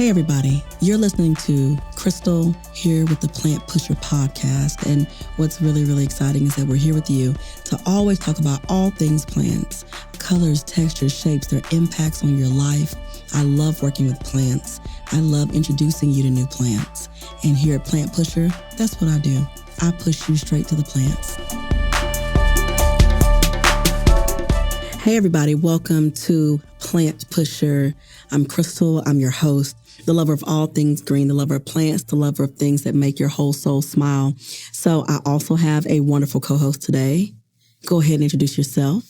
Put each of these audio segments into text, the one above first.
Hey, everybody. You're listening to Crystal here with the Plant Pusher podcast. And what's really, really exciting is that we're here with you to always talk about all things plants, colors, textures, shapes, their impacts on your life. I love working with plants. I love introducing you to new plants. And here at Plant Pusher, that's what I do. I push you straight to the plants. Hey, everybody. Welcome to Plant Pusher. I'm Crystal. I'm your host, the lover of all things green, the lover of plants, the lover of things that make your whole soul smile. So I also have a wonderful co-host today. Go ahead and introduce yourself.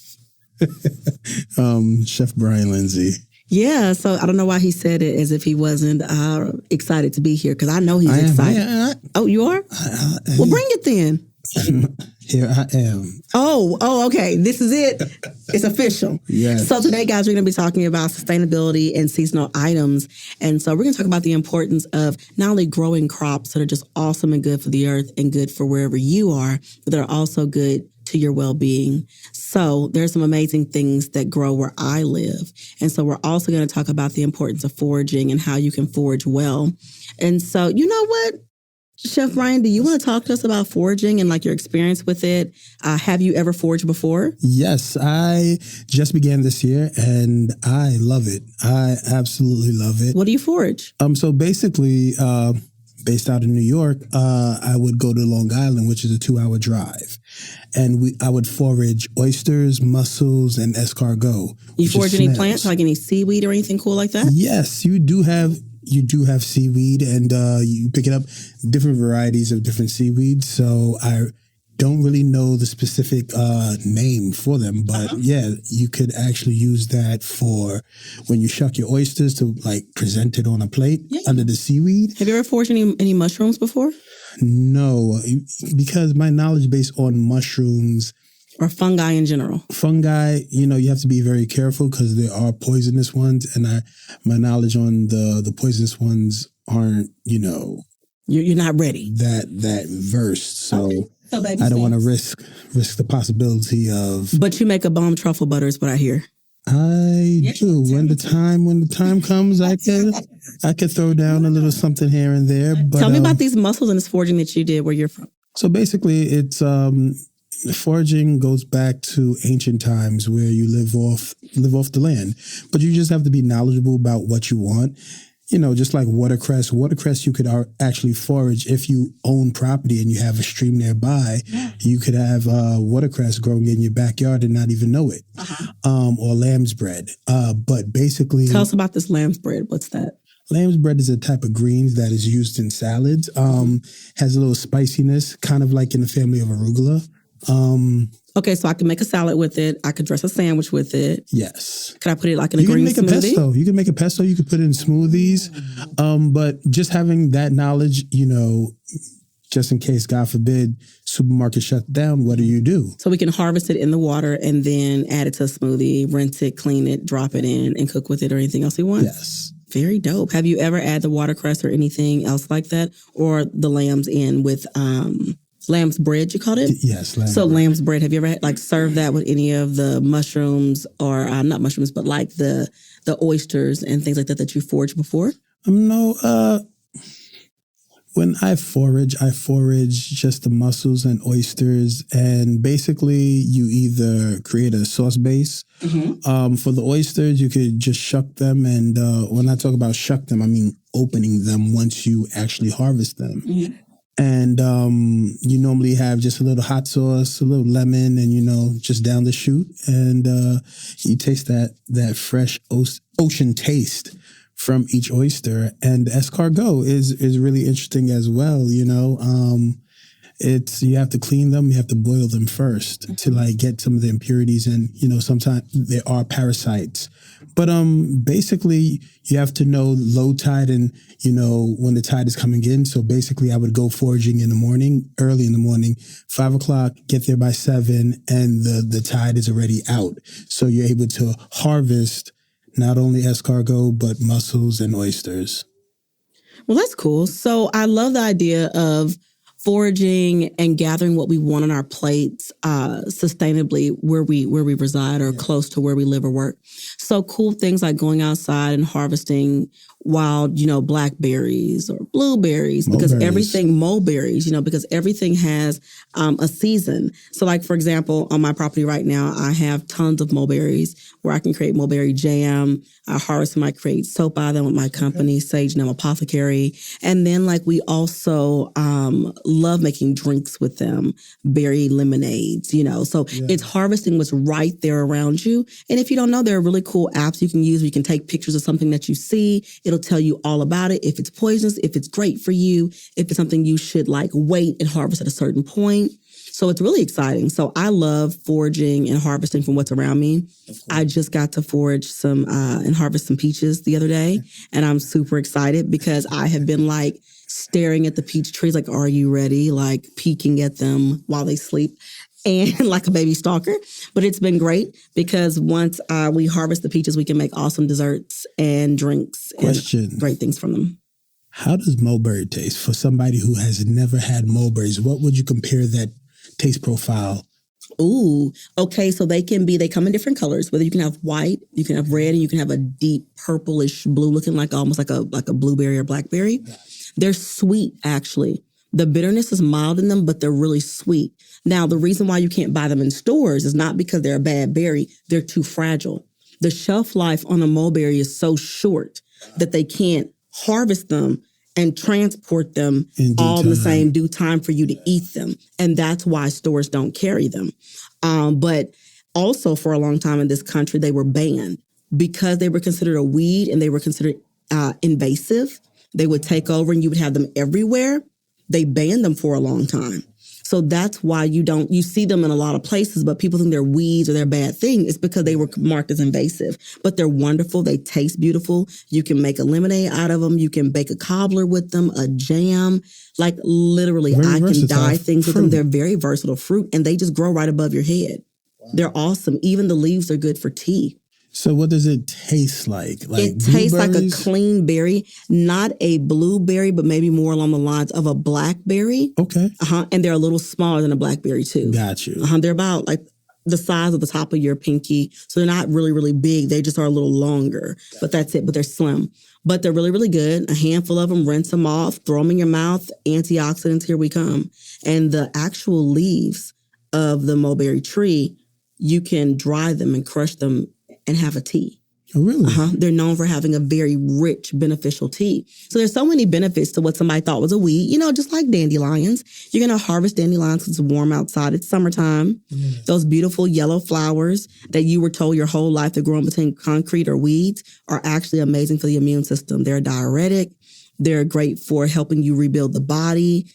Chef Brian Lindsay. Yeah, so I don't know why he said it as if he wasn't excited to be here, because I know he's excited. Oh, you are? Well, bring it then. Here I am. Oh, okay. This is it. It's official. Yes. So today, guys, we're going to be talking about sustainability and seasonal items. And so we're going to talk about the importance of not only growing crops that are just awesome and good for the earth and good for wherever you are, but that are also good to your well-being. So there's some amazing things that grow where I live. And so we're also going to talk about the importance of foraging and how you can forage well. And so, you know what? Chef Brian, do you want to talk to us about foraging and like your experience with it? Have you ever foraged before? Yes, I just began this year and I love it. I absolutely love it. What do you forage? So basically, based out in New York, I would go to Long Island, which is a 2-hour drive. And I would forage oysters, mussels, and escargot. You forage any plants, like any seaweed or anything cool like that? Yes, you do have seaweed, and you pick it up, different varieties of different seaweeds. So I don't really know the specific name for them, but yeah, you could actually use that for when you shuck your oysters to like present it on a plate under the seaweed. Have you ever foraged any mushrooms before? No, because my knowledge based on mushrooms or fungi in general. Fungi, you have to be very careful because there are poisonous ones, and my knowledge on the poisonous ones aren't, You're not ready. That versed, so okay. I don't want to risk the possibility of. But you make a bomb truffle butter, is what I hear. I do. When the time comes, I could throw down a little something here and there. But tell me about these mussels and this foraging that you did where you're from. So basically, it's foraging goes back to ancient times where you live off the land, but you just have to be knowledgeable about what you want. Just like watercress. Watercress you could actually forage if you own property and you have a stream nearby. Yeah. You could have watercress growing in your backyard and not even know it. Or lamb's bread. But basically, tell us about this lamb's bread. What's that? Lamb's bread is a type of greens that is used in salads. Has a little spiciness, kind of like in the family of arugula. Okay, so I can make a salad with it. I could dress a sandwich with it. Yes. Could I put it like in a green smoothie? You can make a pesto. You could put it in smoothies. But just having that knowledge, just in case, God forbid, supermarket shuts down, what do you do? So we can harvest it in the water and then add it to a smoothie, rinse it, clean it, drop it in, and cook with it or anything else you want? Yes. Very dope. Have you ever added the watercress or anything else like that? Or the lambs in with lamb's bread, you called it? Yes. Lamb's bread. Have you ever served that with any of the mushrooms or not mushrooms, but like the oysters and things like that you foraged before? No. When I forage just the mussels and oysters, and basically you either create a sauce base. For the oysters, you could just shuck them, and when I talk about shuck them, I mean opening them once you actually harvest them. And you normally have just a little hot sauce, a little lemon, and, just down the chute. And you taste that fresh ocean taste from each oyster. And escargot is really interesting as well, you have to clean them, you have to boil them first to get some of the impurities, and sometimes there are parasites. But basically you have to know low tide and when the tide is coming in. So basically I would go foraging in the morning, early in the morning, 5:00, get there by 7, and the tide is already out. So you're able to harvest not only escargot but mussels and oysters. Well, that's cool. So I love the idea of foraging and gathering what we want on our plates sustainably where we reside or close to where we live or work. So cool things like going outside and harvesting wild, blackberries or blueberries, because mulberries, because everything has a season. So like, for example, on my property right now, I have tons of mulberries where I can create mulberry jam. I harvest them, I create soap out of them with my company, Sage Nim Apothecary. And then like we also love making drinks with them, berry lemonades, So it's harvesting what's right there around you. And if you don't know, there are really cool apps you can use where you can take pictures of something that you see. It'll tell you all about it, if it's poisonous, if it's great for you, if it's something you should wait and harvest at a certain point. So it's really exciting. So I love foraging and harvesting from what's around me. I just got to forage some and harvest some peaches the other day. And I'm super excited because I have been staring at the peach trees, are you ready? Peeking at them while they sleep. And like a baby stalker. But it's been great because once we harvest the peaches, we can make awesome desserts and drinks and great things from them. How does mulberry taste? For somebody who has never had mulberries, what would you compare that taste profile? Ooh, okay. So they come in different colors, whether you can have white, you can have red, and you can have a deep purplish blue looking almost like a blueberry or blackberry. They're sweet, actually. The bitterness is mild in them, but they're really sweet. Now, the reason why you can't buy them in stores is not because they're a bad berry. They're too fragile. The shelf life on a mulberry is so short that they can't harvest them and transport them all in the same due time for you to eat them. And that's why stores don't carry them. But also for a long time in this country, they were banned because they were considered a weed and they were considered invasive. They would take over and you would have them everywhere. They banned them for a long time. So that's why you see them in a lot of places, but people think they're weeds or they're a bad thing. It's because they were marked as invasive, but they're wonderful. They taste beautiful. You can make a lemonade out of them. You can bake a cobbler with them, a jam. Literally, I can dye things with them. They're very versatile fruit and they just grow right above your head. Wow. They're awesome. Even the leaves are good for tea. So what does it taste like? It tastes like a clean berry, not a blueberry, but maybe more along the lines of a blackberry. Okay. And they're a little smaller than a blackberry too. Got you. They're about the size of the top of your pinky. So they're not really, really big. They just are a little longer, but that's it. But they're slim. But they're really, really good. A handful of them, rinse them off, throw them in your mouth. Antioxidants, here we come. And the actual leaves of the mulberry tree, you can dry them and crush them and have a tea. Oh, really? They're known for having a very rich, beneficial tea. So there's so many benefits to what somebody thought was a weed, just like dandelions. You're going to harvest dandelions because it's warm outside. It's summertime. Mm. Those beautiful yellow flowers that you were told your whole life to grow in between concrete or weeds are actually amazing for the immune system. They're a diuretic. They're great for helping you rebuild the body,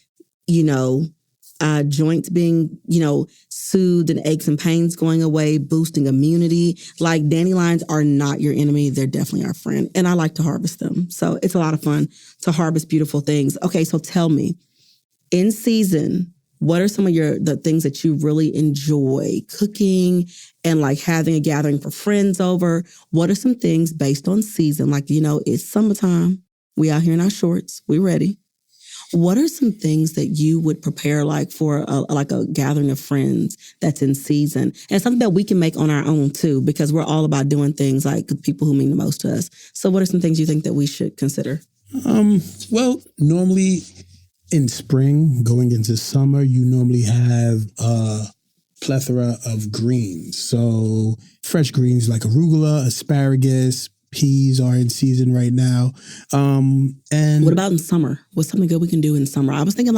joints being, soothed and aches and pains going away, boosting immunity. Dandelions are not your enemy. They're definitely our friend. And I like to harvest them. So it's a lot of fun to harvest beautiful things. Okay, so tell me, in season, what are some of the things that you really enjoy cooking and having a gathering for friends over? What are some things based on season? It's summertime. We out here in our shorts. We ready. What are some things that you would prepare for a gathering of friends that's in season? And something that we can make on our own too, because we're all about doing things people who mean the most to us. So what are some things you think that we should consider? Well, normally in spring, going into summer, you normally have a plethora of greens. So fresh greens like arugula, asparagus, peas are in season right now. And what about in summer? What's something good we can do in summer? I was thinking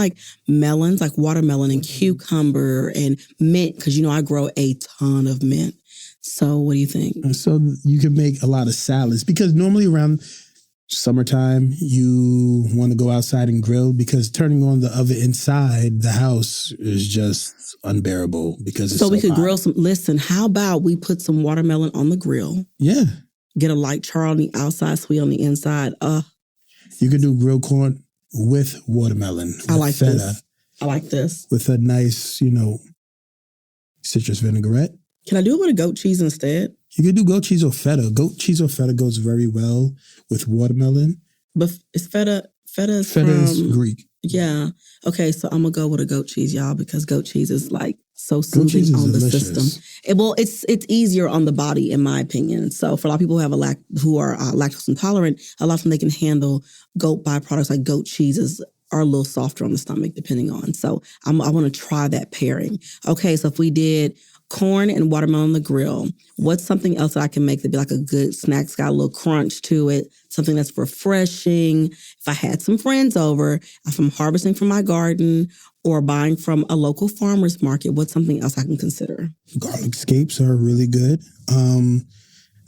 melons, watermelon and cucumber and mint, because I grow a ton of mint. So what do you think? So you can make a lot of salads, because normally around summertime, you want to go outside and grill, because turning on the oven inside the house is just unbearable because it's so we could hot. Grill some. Listen, how about we put some watermelon on the grill? Yeah. Get a light char on the outside, sweet on the inside. You could do grilled corn with watermelon. I like feta, this. I like this. With a nice, citrus vinaigrette. Can I do it with a goat cheese instead? You could do goat cheese or feta. Goat cheese or feta goes very well with watermelon. But is feta is Greek. Yeah. Okay, so I'm gonna go with a goat cheese, y'all, because goat cheese is like so Goat soothing cheese is on the delicious. system. It's easier on the body, in my opinion. So for a lot of people who are lactose intolerant, a lot of them they can handle goat byproducts like goat cheeses are a little softer on the stomach, depending on. So I want to try that pairing. Okay, so if we did corn and watermelon on the grill, what's something else that I can make that'd be like a good snack? It's got a little crunch to it, something that's refreshing. If I had some friends over, if I'm harvesting from my garden or buying from a local farmer's market, what's something else I can consider? Garlic scapes are really good.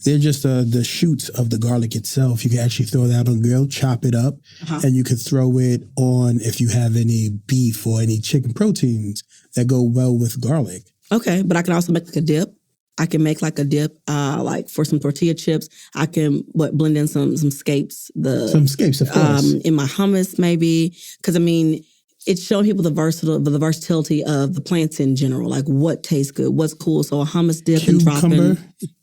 They're just the shoots of the garlic itself. You can actually throw that on the grill, chop it up, and you could throw it on if you have any beef or any chicken proteins that go well with garlic. Okay, but I can also make like a dip. I can make like a dip, like for some tortilla chips. I can blend in some scapes. Some scapes, of course. In my hummus, maybe. Because I mean, it's showing people the versatility of the plants in general, like what tastes good, what's cool. So a hummus dip and dropping.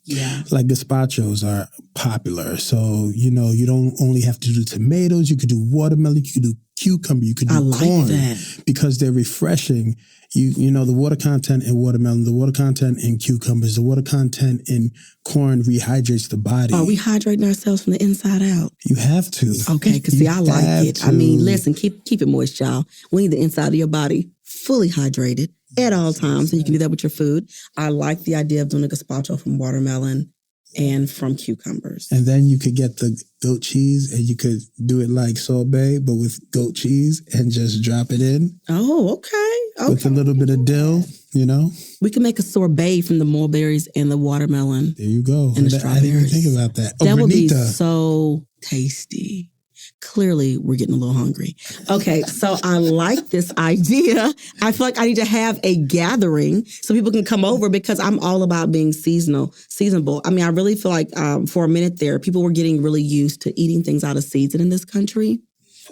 Yeah. Like gazpachos are popular. So, you know, you don't only have to do tomatoes. You could do watermelon. You could do cucumber. You could do corn. That. Because they're refreshing. You know, the water content in watermelon, the water content in cucumbers, the water content in corn rehydrates the body. Are we hydrating ourselves from the inside out? You have to. Okay, because see, I like it. I mean, listen, keep it moist, y'all. We need the inside of your body fully hydrated at all times, and you can do that with your food. I like the idea of doing a gazpacho from watermelon and from cucumbers. And then you could get the goat cheese and you could do it like sorbet, but with goat cheese and just drop it in. Oh, okay. With a little bit of dill, you know? We can make a sorbet from the mulberries and the watermelon. There you go. And the strawberries. I didn't even think about that. That would be so tasty. Clearly, we're getting a little hungry. Okay, so I like this idea. I feel like I need to have a gathering so people can come over because I'm all about being seasonable. I mean, I really feel like for a minute there, people were getting really used to eating things out of season in this country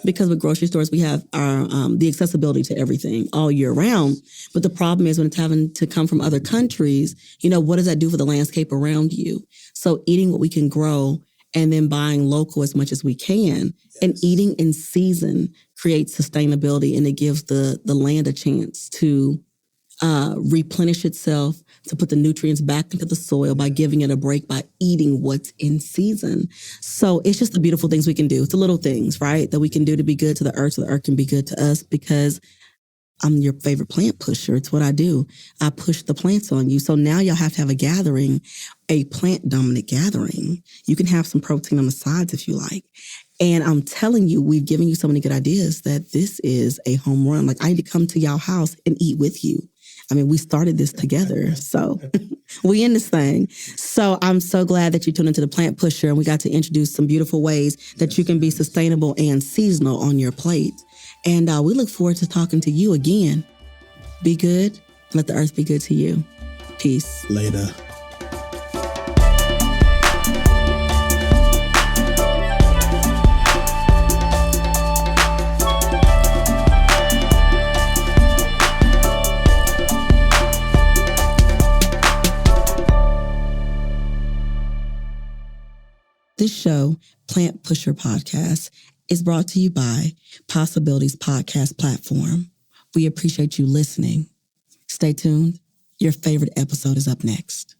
because with grocery stores, we have the accessibility to everything all year round. But the problem is when it's having to come from other countries, you know, what does that do for the landscape around you? So eating what we can grow and then buying local as much as we can and eating in season creates sustainability and it gives the land a chance to replenish itself, to put the nutrients back into the soil by giving it a break by eating what's in season. So it's just the beautiful things we can do. It's the little things, right, that we can do to be good to the earth so the earth can be good to us because I'm your favorite plant pusher. It's what I do. I push the plants on you. So now y'all have to have a gathering, a plant-dominant gathering. You can have some protein on the sides if you like. And I'm telling you, we've given you so many good ideas that this is a home run. Like, I need to come to y'all house and eat with you. I mean, we started this together, so we in this thing. So I'm so glad that you tuned into the Plant Pusher and we got to introduce some beautiful ways that you can be sustainable and seasonal on your plate. And we look forward to talking to you again. Be good. Let the earth be good to you. Peace. Later. This show, Plant Pusher Podcast, is brought to you by Possibilities Podcast Platform. We appreciate you listening. Stay tuned. Your favorite episode is up next.